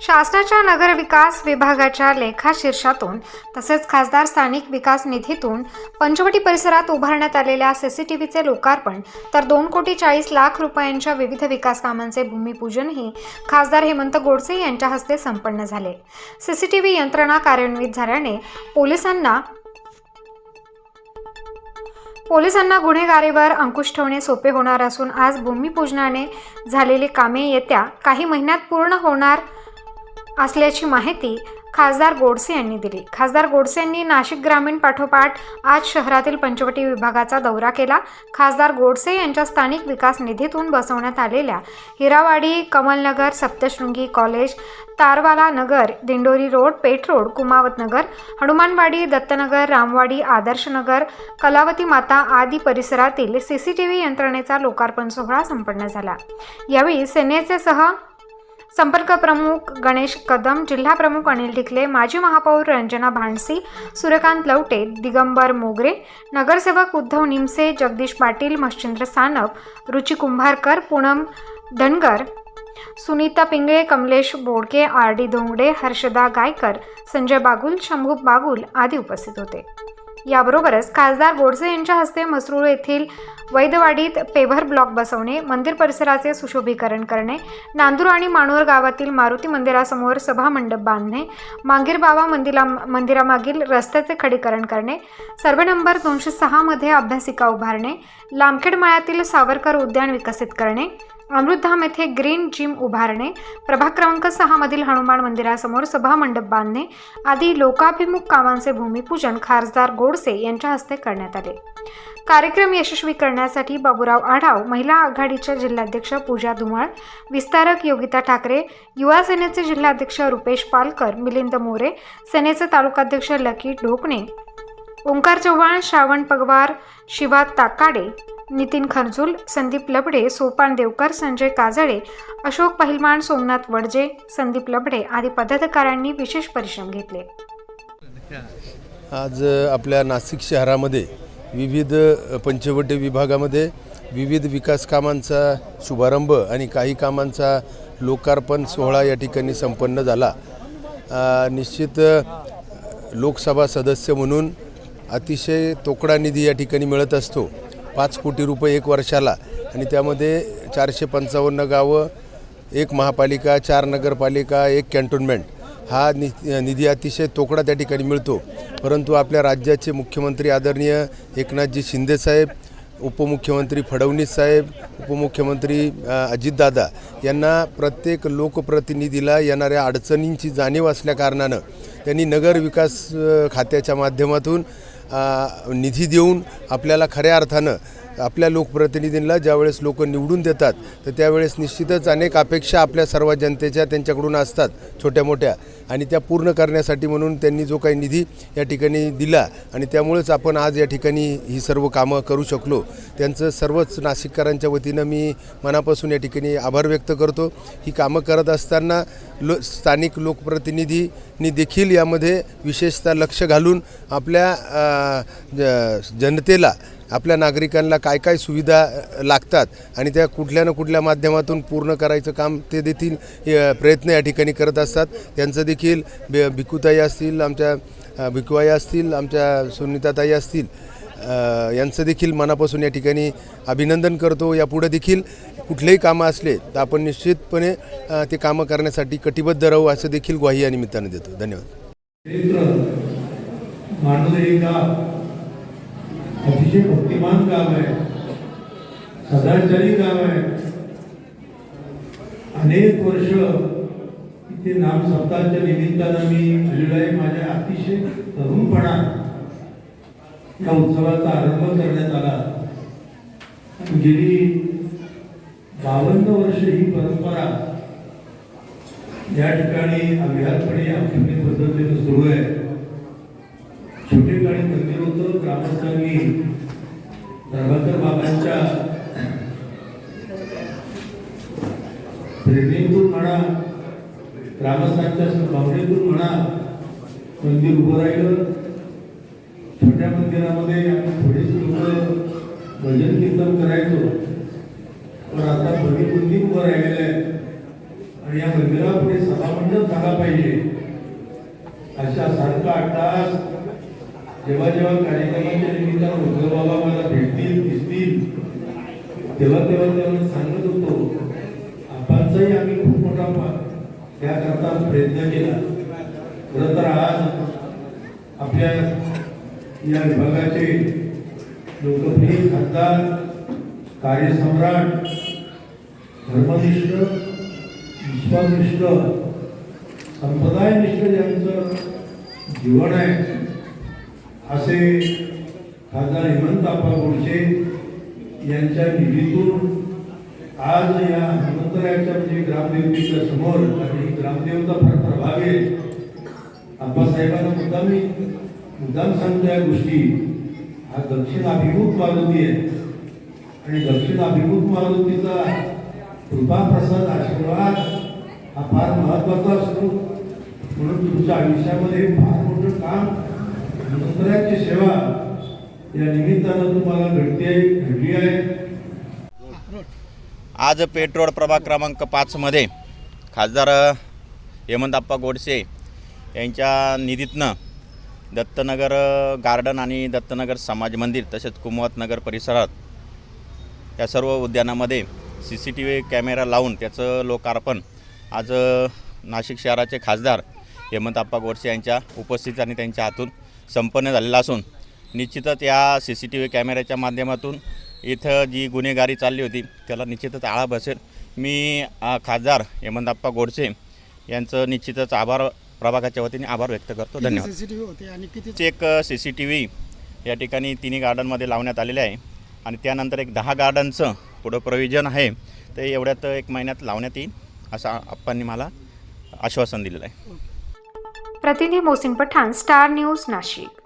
शासनाच्या नगरविकास विभागाच्या लेखाशीर्षातून तसेच खासदार स्थानिक विकास निधीतून पंचवटी परिसरात उभारण्यात आलेल्या सीसीटीव्हीचे लोकार्पण तर 2,40,00,000 रुपयांच्या विविध विकास कामांचे भूमिपूजनही खासदार हेमंत गोडसे यांच्या हस्ते संपन्न झाले। सीसीटीव्ही यंत्रणा कार्यान्वित झाल्याने पोलिसांना गुन्हेगारीवर अंकुश ठेवणे सोपे होणार असून आज भूमिपूजनाने झालेली कामे येत्या काही महिन्यात पूर्ण होणार असल्याची माहिती खासदार गोडसे यांनी दिली। खासदार गोडसे यांनी नाशिक ग्रामीण पाठोपाठ आज शहरातील पंचवटी विभागाचा दौरा केला। खासदार गोडसे यांच्या स्थानिक विकास निधीतून बसवण्यात आलेल्या हिरावाडी, कमलनगर, सप्तशृंगी कॉलेज, तारवाला नगर, दिंडोरी रोड, पेठ रोड, कुमावत नगर, हनुमानवाडी, दत्तनगर, रामवाडी, आदर्श नगर, कलावती माता आदी परिसरातील सीसीटीव्ही यंत्रणेचा लोकार्पण सोहळा संपन्न झाला। यावेळी सेनेचे संपर्क प्रमुख गणेश कदम, जिल्हा प्रमुख अनिल ढिकले, माजी महापौर रंजना भांडसी, सूर्यकांत लवटे, दिगंबर मोगरे, नगरसेवक उद्धव निमसे, जगदीश पाटील, मच्छिंद्र सानप, रुची कुंभारकर, पूनम धनगर, सुनीता पिंगळे, कमलेश बोडके, आर.डी. धोंगडे, हर्षदा गायकर, संजय बागुल, शंभू बागुल आदी उपस्थित होते। याबरोबरच खासदार गोडसे यांच्या हस्ते म्हसरूळ येथील वैदवाडीत पेव्हर ब्लॉक बसवणे, मंदिर परिसराचे सुशोभीकरण करणे, नांदूर आणि माणूर गावातील मारुती मंदिरासमोर सभा मंडप बांधणे, मांगीर बाबा मंदिरामागील रस्त्याचे खडीकरण करणे, सर्वे नंबर 206 मध्ये अभ्यासिका उभारणे, लामखेड मळ्यातील सावरकर उद्यान विकसित करणे, अमृतधाम येथे ग्रीन जिम उभारणे, प्रभाग क्रमांक 6 मधील हनुमान मंदिरासमोर सभा मंडप बांधणे आदी लोकाभिमुख कामांचे भूमिपूजन खासदार गोडसे यांच्या हस्ते करण्यात आले। कार्यक्रम यशस्वी करण्यासाठी बाबूराव आढाव, महिला आघाडीच्या जिल्हाध्यक्ष पूजा धुमाळ, विस्तारक योगिता ठाकरे, युवा सेनेचे जिल्हाध्यक्ष रुपेश पालकर, मिलिंद मोरे, सेनेचे तालुकाध्यक्ष लकी ढोकणे, ओंकार चव्हाण, श्रावण पगवार, शिवा ताकाडे, नितीन खरजुल, संदीप लबडे, सोपान देवकर, संजय काजळे, अशोक पहिलवान, सोमनाथ वडजे, संदीप लबडे आदी पदाधिकाऱ्यांनी विशेष परिश्रम घेतले। आज आपल्या नाशिक शहरामध्ये विविध पंचवटी विभागामध्ये विविध विकास कामांचा शुभारंभ आणि काही कामांचा लोकार्पण सोहळा या ठिकाणी संपन्न झाला। निश्चित लोकसभा सदस्य म्हणून अतिशय तोकडा निधी या ठिकाणी मिळत असतो, 5 कोटी रुपये एक वर्षाला, आणि त्यामध्ये 455 गावं, 1 महापालिका, 4 नगरपालिका, 1 कॅन्टोन्मेंट हा निधी अतिशय तोकडा त्या ठिकाणी मिळतो। परंतु आपल्या राज्याचे मुख्यमंत्री आदरणीय एकनाथजी शिंदेसाहेब, उपमुख्यमंत्री फडणवीस साहेब, उपमुख्यमंत्री अजितदादा यांना प्रत्येक लोकप्रतिनिधीला येणाऱ्या अडचणींची जाणीव असल्याकारणानं त्यांनी नगर विकास खात्याच्या माध्यमातून निधी देऊन आपल्याला खऱ्या अर्थानं आपल्या लोकप्रतिनिधींना ज्यावेळेस लोक निवडून देतात तर त्यावेळेस निश्चितच अनेक अपेक्षा आपल्या सर्व जनतेच्या त्यांच्याकडून असतात छोट्या मोठ्या, आणि त्या पूर्ण करण्यासाठी म्हणून त्यांनी जो काही निधी या ठिकाणी दिला आणि त्यामुळेच आपण आज या ठिकाणी ही सर्व कामं करू शकलो। त्यांचं सर्वच नाशिककरांच्या वतीनं मी मनापासून या ठिकाणी आभार व्यक्त करतो। ही कामं करत असताना स्थानिक लोकप्रतिनिधींनी देखील यामध्ये विशेषतः लक्ष घालून आपल्या जनतेला, आपल्या नागरिकांना काय काय सुविधा लागतात आणि त्या कुठल्या ना कुठल्या माध्यमातून पूर्ण करायचं काम ते देखील प्रयत्न या ठिकाणी करत असतात। त्यांचं देखील भिकूताई असतील, आमच्या भिकुआई असतील, आमच्या सुनीताताई असतील, यांचं देखील मनापासून या ठिकाणी अभिनंदन करतो। यापुढे देखील कुठलेही कामं असले तर आपण निश्चितपणे ते कामं करण्यासाठी कटिबद्ध राहू असं देखील ग्वाही या निमित्ताने देतो। धन्यवाद। अतिशय भक्तिमान गाव आहे, सदाचारी गाव आहे। अनेक वर्ष इथे नाम सप्ताहाच्या निमित्तानं मी आलेलो आहे। माझ्या अतिशय तरुणपणात या उत्सवाचा आरंभ करण्यात आला। गेली 52 वर्ष ही परंपरा या ठिकाणी अव्याहतपणे अखंड पद्धतीने सुरू आहे। छोटे काळी मंदिर होतं, ग्रामस्थांनी प्रभाकर बाबांच्या प्रेरणेतून म्हणा, ग्रामस्थांच्या भावनेतून म्हणा, मंदिर उभं राहिलं। छोट्या मंदिरामध्ये आम्ही थोडेच लोक भजन कीर्तन करायचो, पण आता भव्य मंदिर उभं राहिलेलं आहे आणि या मंदिरापुढे सभामंडप झाला पाहिजे अशा सारखा 8 तास जेव्हा जेव्हा कार्यक्रमाच्या निमित्तानं उद्धव बाबा मला भेटतील दिसतील तेव्हा सांगत होतो. आपणचाही आम्ही खूप मोठा त्याकरता प्रयत्न केला. खरं तर आज आपल्या या विभागाचे लोकप्रिय खासदार, कार्यसम्राट, धर्मनिष्ठ, विश्वासनिष्ठ, संप्रदायनिष्ठ ज्यांचं जीवन आहे असे खासदार हेमंतप्पा गोडसे यांच्या निधीतून आज या हनुमंतरायाच्या म्हणजे ग्रामदेवतेच्या समोर, आणि ग्रामदेवता फार प्रभावी आहे. आप्पासाहेबांना मुद्दाम सांगतो या गोष्टी. हा दक्षिण अभिमुख मारुती आहे आणि दक्षिण अभिमुख मारुतीचा कृपा प्रसाद आशीर्वाद हा फार महत्वाचा असतो. म्हणून तुमच्या आयुष्यामध्ये फार मोठं काम, हनुमंतरायाची सेवा या निमित्तानं तुम्हाला घडली आहे. आज पेठ रोड प्रभाग क्रमांक 5 मध्ये खासदार हेमंतप्पा गोडसे यांच्या निधीतनं दत्तनगर गार्डन आणि दत्तनगर समाज मंदिर तसेच कुमवत नगर परिसरात या सर्व उद्यानामध्ये CCTV कॅमेरा लावून त्याचं लोकार्पण आज नाशिक शहराचे खासदार हेमंतप्पा गोडसे यांच्या उपस्थितीत आणि त्यांच्या हातून संपन्न झालेला असून निश्चितच या CCTV कॅमेऱ्याच्या माध्यमातून इथं जी गुन्हेगारी चालली होती त्याला निश्चितच आळा बसेल. मी खासदार हेमंतप्पा गोडसे यांचं निश्चितच प्रभागाच्या वतीने आभार व्यक्त करतो. धन्यवाद. CCTV होते आणि किती एक CCTV या ठिकाणी तिन्ही गार्डनमध्ये लावण्यात आलेले आहे आणि त्यानंतर एक 10 गार्डनचं पुढं प्रोव्हिजन आहे. ते एवढ्यात 1 महिन्यात लावण्यात येईल असं आप्पांनी मला आश्वासन दिलेलं आहे. प्रतिनिधी मोहसिन पठाण, स्टार न्यूज, नाशिक.